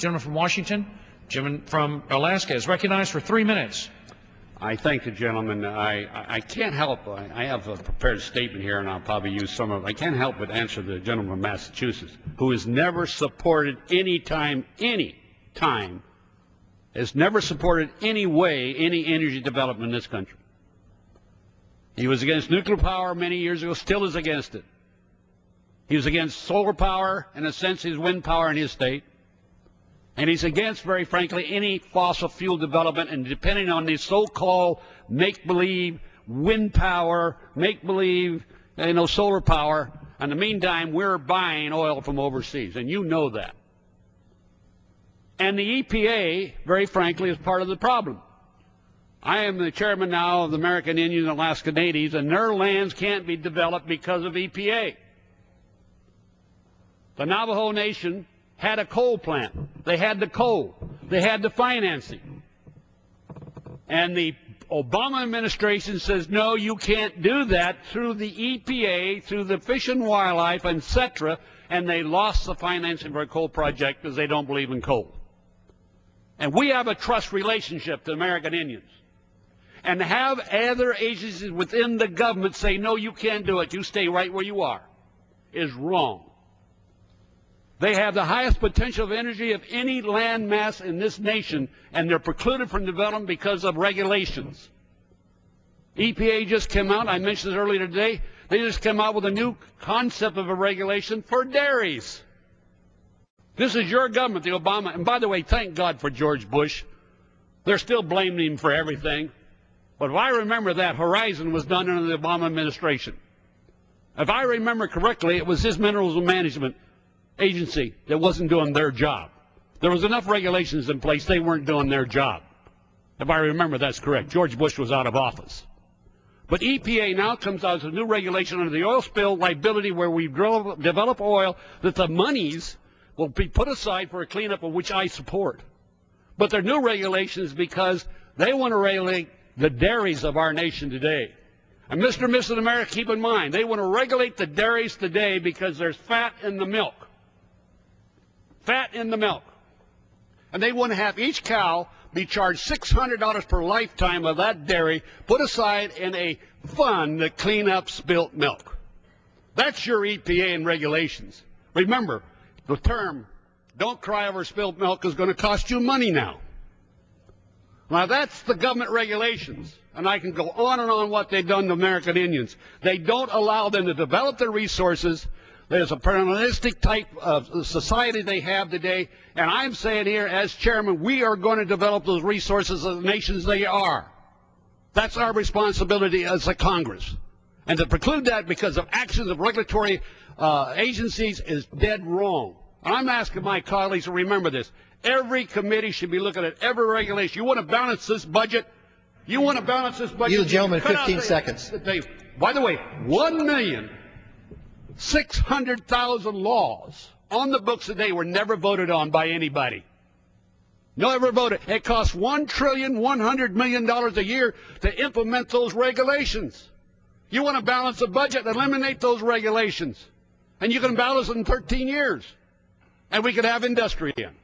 Gentleman from Washington. Gentleman from Alaska is recognized for 3 minutes. I thank the gentleman. I can't help. I have a prepared statement here, and I'll probably use some of it. I can't help but answer the gentleman from Massachusetts, who has never supported any time, has never supported any way any energy development in this country. He was against nuclear power many years ago, still is against it. He was against solar power, in a sense, his wind power in his state. And he's against, very frankly, any fossil fuel development, and depending on the so-called make-believe wind power, make-believe, solar power. In the meantime, we're buying oil from overseas, and you know that. And the EPA, very frankly, is part of the problem. I am the chairman now of the American Indian and Alaska Natives, and their lands can't be developed because of EPA. The Navajo Nation had a coal plant. They had the coal. They had the financing. And the Obama administration says, no, you can't do that through the EPA, through the Fish and Wildlife, etc., and they lost the financing for a coal project because they don't believe in coal. And we have a trust relationship to American Indians. And to have other agencies within the government say, no, you can't do it, you stay right where you are, is wrong. They have the highest potential of energy of any land mass in this nation, and they're precluded from development because of regulations. EPA just came out, I mentioned it earlier today, they just came out with a new concept of a regulation for dairies. This is your government, the Obama, and by the way, thank God for George Bush. They're still blaming him for everything. But if I remember that, Horizon was done under the Obama administration. If I remember correctly, it was his minerals management agency that wasn't doing their job. There was enough regulations in place, they weren't doing their job. If I remember, that's correct. George Bush was out of office. But EPA now comes out with a new regulation under the oil spill liability where we develop oil that the monies will be put aside for a cleanup, of which I support. But they're new regulations because they want to regulate the dairies of our nation today. And Mr. and Mrs. America, keep in mind, they want to regulate the dairies today because there's fat in the milk. Fat in the milk. And they want to have each cow be charged $600 per lifetime of that dairy put aside in a fund to clean up spilt milk. That's your EPA and regulations. Remember, the term, don't cry over spilled milk, is going to cost you money now. Now, that's the government regulations. And I can go on and on what they've done to American Indians. They don't allow them to develop their resources. There's a paternalistic type of society they have today. And I'm saying here, as chairman, we are going to develop those resources as the nations they are. That's our responsibility as a Congress. And to preclude that because of actions of regulatory agencies is dead wrong. And I'm asking my colleagues to remember this. Every committee should be looking at every regulation. You want to balance this budget? You want to balance this budget? You, gentleman, 15 seconds. By the way, 1,600,000 laws on the books today were never voted on by anybody. Never voted. It costs $1,100,000,000 a year to implement those regulations. You want to balance the budget, eliminate those regulations. And you can balance it in 13 years. And we could have industry again.